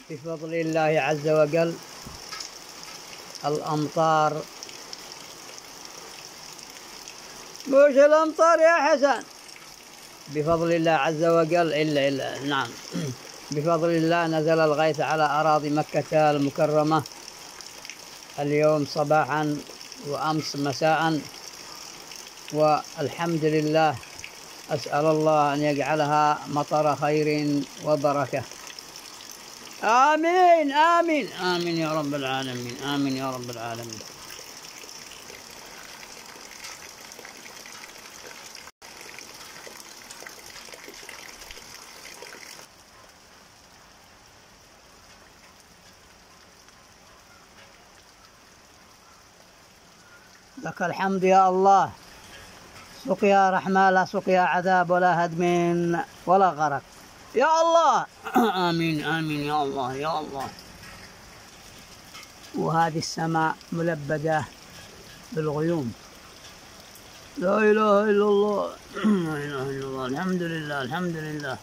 بفضل الله عز وجل الأمطار، مش الأمطار يا حسن، بفضل الله عز وجل إلا نعم بفضل الله نزل الغيث على أراضي مكة المكرمة اليوم صباحا وأمس مساء، والحمد لله. أسأل الله أن يجعلها مطر خير وبركة. آمين آمين آمين يا رب العالمين، آمين يا رب العالمين. لك الحمد يا الله، سقيا رحمة لا سقيا عذاب ولا هدم ولا غرق يا الله. آمين آمين يا الله يا الله. وهذه السماء ملبدة بالغيوم، لا إله إلا الله لا إله إلا الله. الحمد لله الحمد لله.